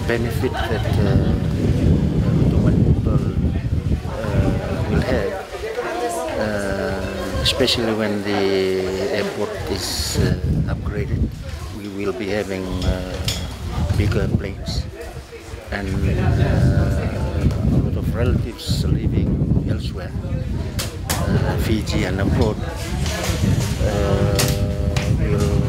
benefit that Rotuma people will have, especially when the airport is upgraded. We will be having bigger planes, and a lot of relatives living elsewhere, Fiji and abroad, will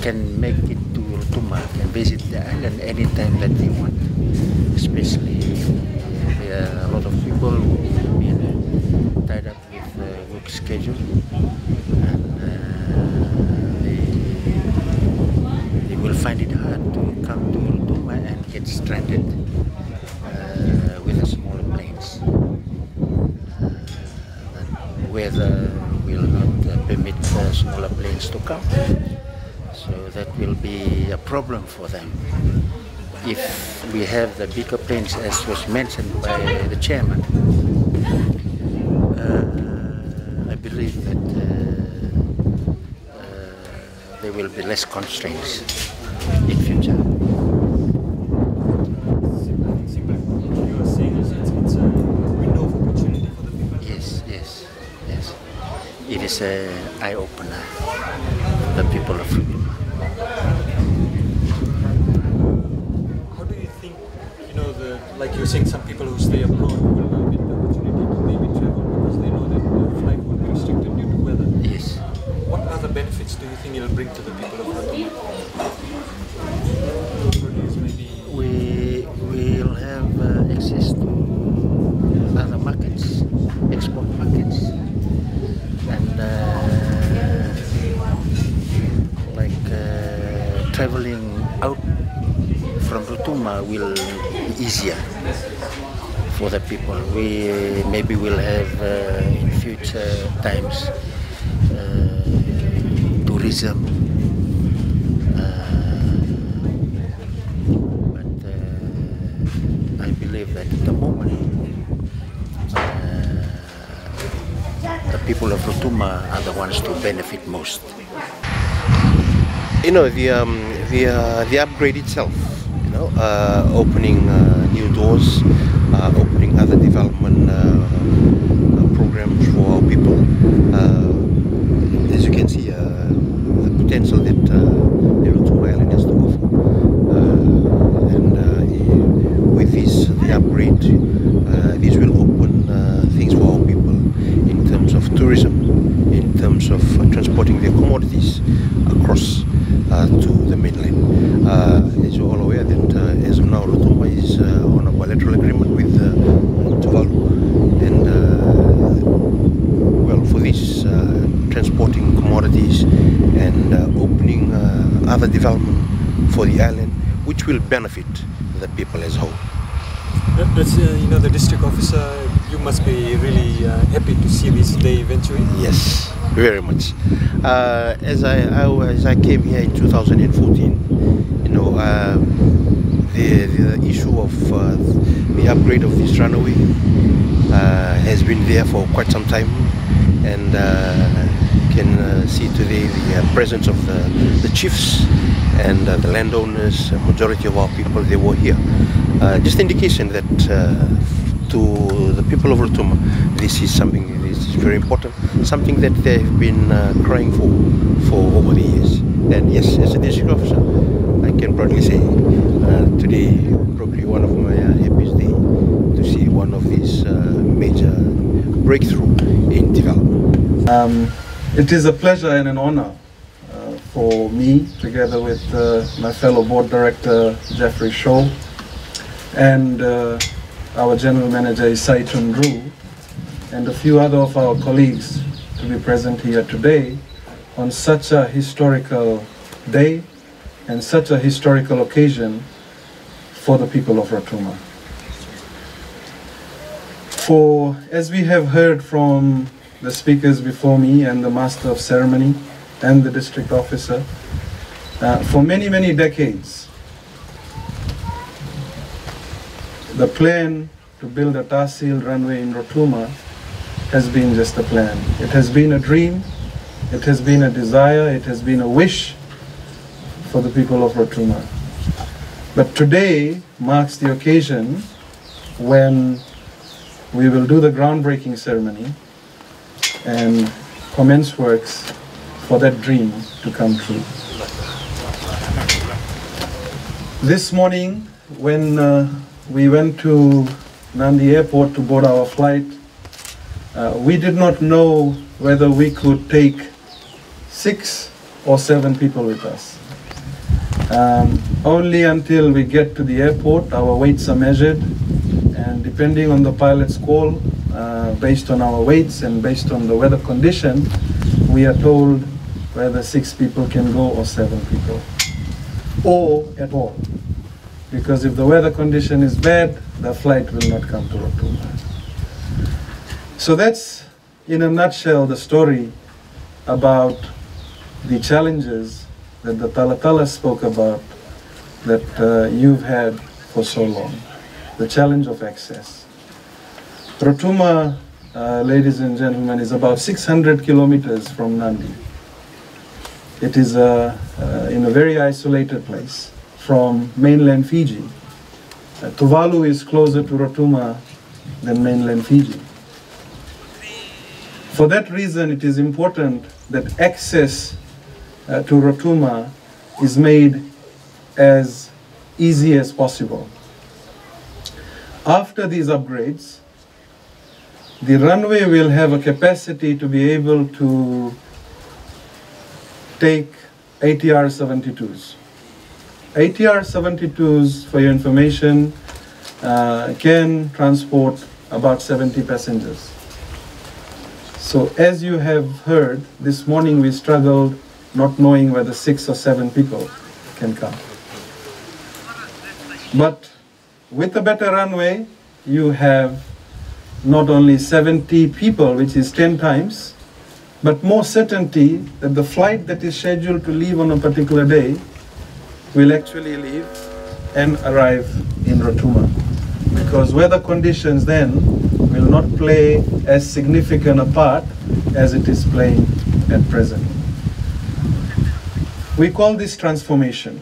can make it to Rotuma, can visit the island anytime that they want. Especially there are a lot of people who have been tied up with work schedule, and they will find it hard to come to Rotuma and get stranded with the smaller planes. The weather will not permit smaller planes to come. So that will be a problem for them. If we have the bigger planes, as was mentioned by the chairman, I believe that there will be less constraints in future. You are saying it's a window of opportunity for the people. Yes. It is an eye-opener for the people of Rotuma. How do you think, like you're saying, some people who stay abroad will get the opportunity to maybe travel because they know that the flight will be restricted due to weather? Yes. What other benefits do you think it will bring to the people of Rotuma? We will have access to other markets, export markets, and traveling out from Rotuma will be easier for the people. We maybe will have in future times tourism, but I believe that at the moment the people of Rotuma are the ones to benefit most. The upgrade itself, opening new doors, opening other development programs for our people. As you can see, the potential that the Rotuma Island has to offer, and with this, the upgrade, this will open things for our people in terms of tourism, in terms of transporting their commodities across to the mainland. As you're all aware that as of now Rotuma is on a bilateral agreement with Tuvalu, and for this transporting commodities and opening other development for the island, which will benefit the people as a whole. That's, the district officer, you must be really happy to see this day eventually. Yes, very much. As I came here in 2014, the issue of the upgrade of this runway has been there for quite some time, and can see today the presence of the chiefs and the landowners. Majority of our people, they were here. Just indication that to the people of Rotuma, this is something that is very important, something that they've been crying for over the years. And yes, as a district officer, I can proudly say today probably one of my happiest days to see one of these major breakthrough in development. It is a pleasure and an honor for me, together with my fellow board director Jeffrey Shaw and our general manager Isai Tundru, and a few other of our colleagues, to be present here today on such a historical day and such a historical occasion for the people of Rotuma. For, as we have heard from the speakers before me and the master of ceremony and the district officer, for many, many decades, the plan to build a tar-sealed runway in Rotuma has been just a plan. It has been a dream it has been a desire, it has been a wish for the people of Rotuma. But today marks the occasion when we will do the groundbreaking ceremony and commence works for that dream to come true. This morning, when we went to Nandi Airport to board our flight, we did not know whether we could take 6 or 7 people with us. Only until we get to the airport, our weights are measured, and depending on the pilot's call, based on our weights and based on the weather condition, we are told whether 6 people can go or 7 people, or at all. Because if the weather condition is bad, the flight will not come to Rotuma. So that's, in a nutshell, the story about the challenges that the Talatala spoke about that you've had for so long, the challenge of access. Rotuma, ladies and gentlemen, is about 600 kilometers from Nandi. It is in a very isolated place from mainland Fiji. Tuvalu is closer to Rotuma than mainland Fiji. For that reason, it is important that access to Rotuma is made as easy as possible. After these upgrades, the runway will have a capacity to be able to take ATR 72s. ATR 72s, for your information, can transport about 70 passengers. So as you have heard, this morning we struggled not knowing whether 6 or 7 people can come. But with a better runway, you have not only 70 people, which is 10 times, but more certainty that the flight that is scheduled to leave on a particular day will actually leave and arrive in Rotuma. Because weather conditions then will not play as significant a part as it is playing at present. We call this transformation.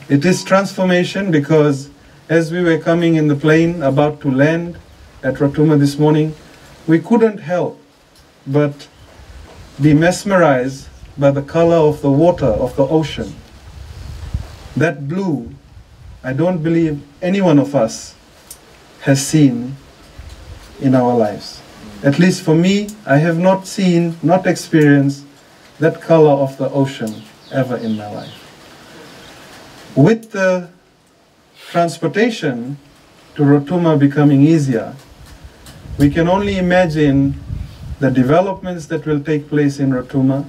It is transformation because as we were coming in the plane about to land at Rotuma this morning, we couldn't help but be mesmerized by the color of the water of the ocean. That blue, I don't believe any one of us has seen in our lives. At least for me, I have not seen, not experienced that color of the ocean ever in my life. With the transportation to Rotuma becoming easier, we can only imagine the developments that will take place in Rotuma.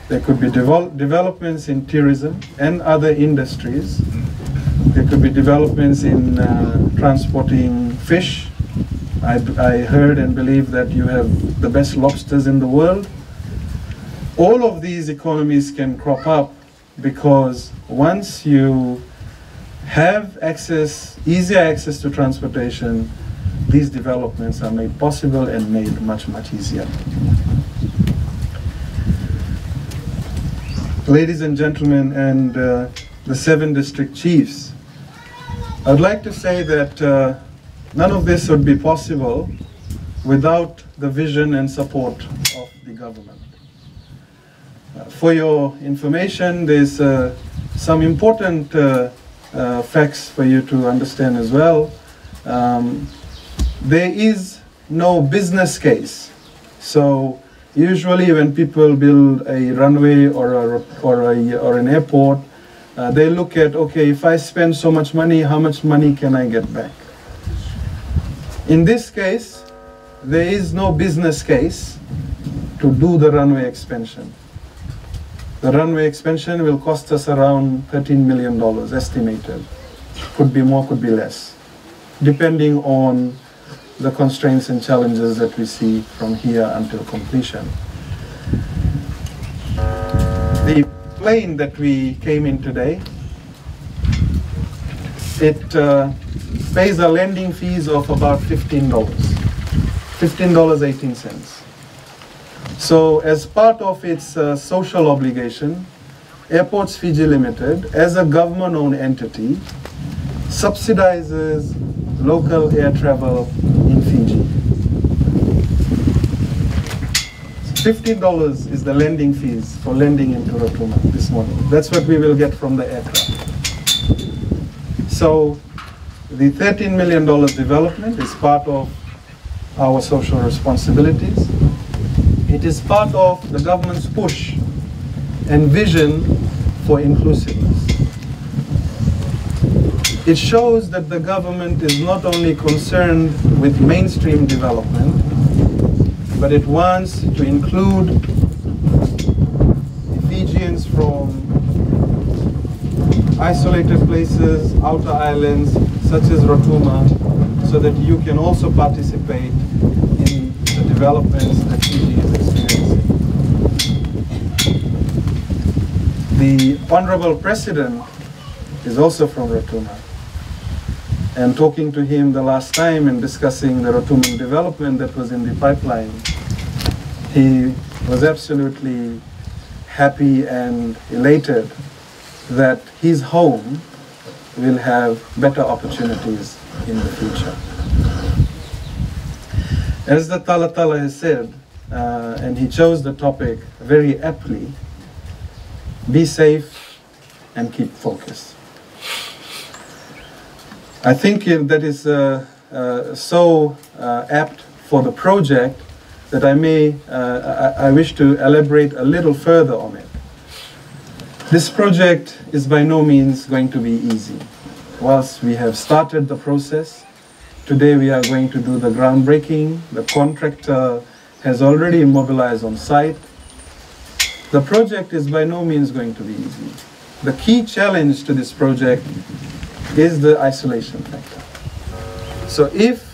There could be developments in tourism and other industries. There could be developments in transporting fish. I heard and believe that you have the best lobsters in the world. All of these economies can crop up because once you have access, easier access to transportation, these developments are made possible and made much, much easier. Ladies and gentlemen, and the 7 district chiefs, I'd like to say that none of this would be possible without the vision and support of the government. For your information, there's some important facts for you to understand as well. There is no business case. So usually when people build a runway or an airport, they look at, okay, if I spend so much money, how much money can I get back? In this case, there is no business case to do the runway expansion. The runway expansion will cost us around $13 million estimated. Could be more, could be less, depending on the constraints and challenges that we see from here until completion. The plane that we came in today, it pays a landing fees of about $15, $15.18. So as part of its social obligation, Airports Fiji Limited, as a government-owned entity, subsidizes local air travel in Fiji. $15 is the landing fees for landing into Rotuma this morning. That's what we will get from the aircraft. So the $13 million development is part of our social responsibilities. It is part of the government's push and vision for inclusiveness. It shows that the government is not only concerned with mainstream development, but it wants to include Fijians from isolated places, outer islands, such as Rotuma, so that you can also participate in the developments that Fiji is experiencing. The Honorable President is also from Rotuma. And talking to him the last time and discussing the Rotuma development that was in the pipeline, he was absolutely happy and elated that his home will have better opportunities in the future. As the Tala Tala has said, and he chose the topic very aptly, be safe and keep focused. I think that is so apt for the project that I wish to elaborate a little further on it. This project is by no means going to be easy. Whilst we have started the process, today we are going to do the groundbreaking. The contractor has already mobilized on site. The project is by no means going to be easy. The key challenge to this project is the isolation factor. So if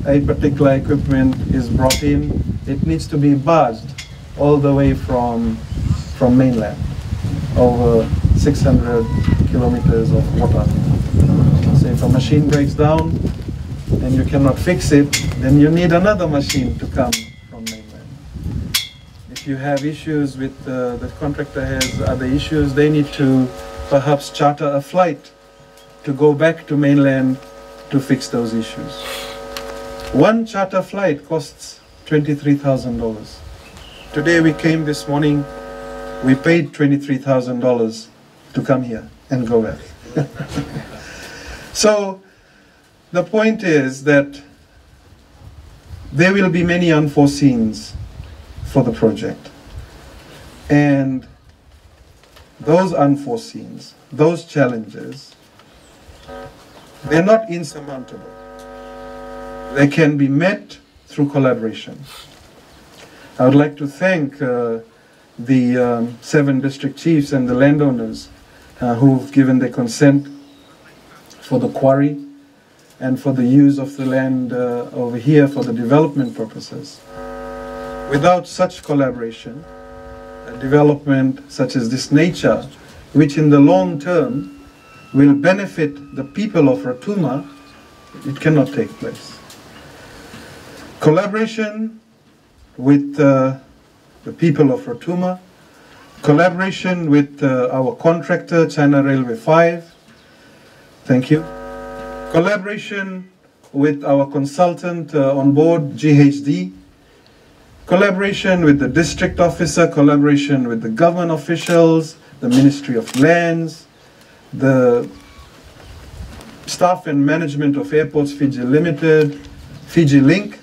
a particular equipment is brought in, it needs to be barged all the way from mainland, over 600 kilometers of water. So if a machine breaks down and you cannot fix it, then you need another machine to come from mainland. If you have issues with the contractor has other issues, they need to perhaps charter a flight to go back to mainland to fix those issues. One charter flight costs $23,000. Today we came this morning, we paid $23,000 to come here and go back. So the point is that there will be many unforeseens for the project. And those unforeseens, those challenges, they're not insurmountable. They can be met through collaboration. I would like to thank the 7 district chiefs and the landowners who've given their consent for the quarry and for the use of the land over here for the development purposes. Without such collaboration, a development such as this nature, which in the long term will benefit the people of Rotuma, it cannot take place. Collaboration with the people of Rotuma, collaboration with our contractor, China Railway 5, thank you. Collaboration with our consultant on board, GHD, collaboration with the district officer, collaboration with the government officials, the Ministry of Lands, the staff and management of Airports Fiji Limited, Fiji Link,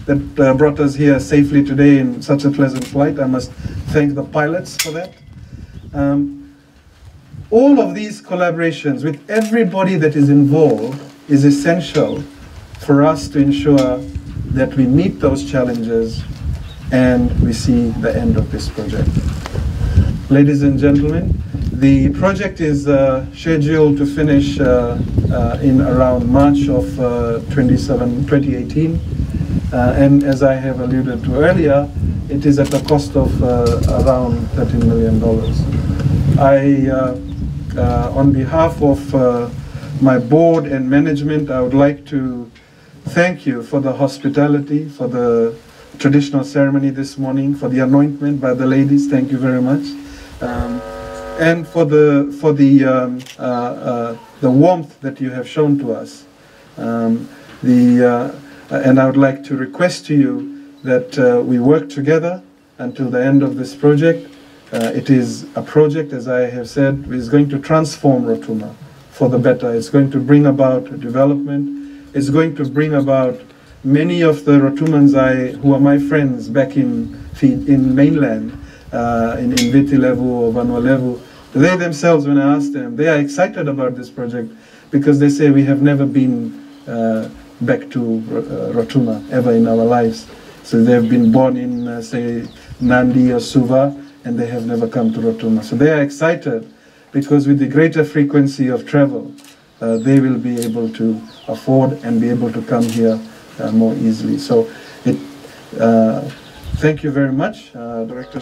that brought us here safely today in such a pleasant flight. I must thank the pilots for that. All of these collaborations with everybody that is involved is essential for us to ensure that we meet those challenges and we see the end of this project. Ladies and gentlemen, the project is scheduled to finish in around March of 2018. And as I have alluded to earlier, it is at a cost of around $13 million. On behalf of my board and management, I would like to thank you for the hospitality, for the traditional ceremony this morning, for the anointment by the ladies. Thank you very much. And for the warmth that you have shown to us. And I would like to request to you that we work together until the end of this project. It is a project, as I have said, is going to transform Rotuma for the better. It's going to bring about development. It's going to bring about many of the Rotumans who are my friends back in mainland, in Viti Levu or Vanua Levu. They themselves, when I ask them, they are excited about this project because they say we have never been back to Rotuma ever in our lives. So they've been born in, say, Nandi or Suva, and they have never come to Rotuma. So they are excited because with the greater frequency of travel, they will be able to afford and be able to come here more easily. So thank you very much, Director.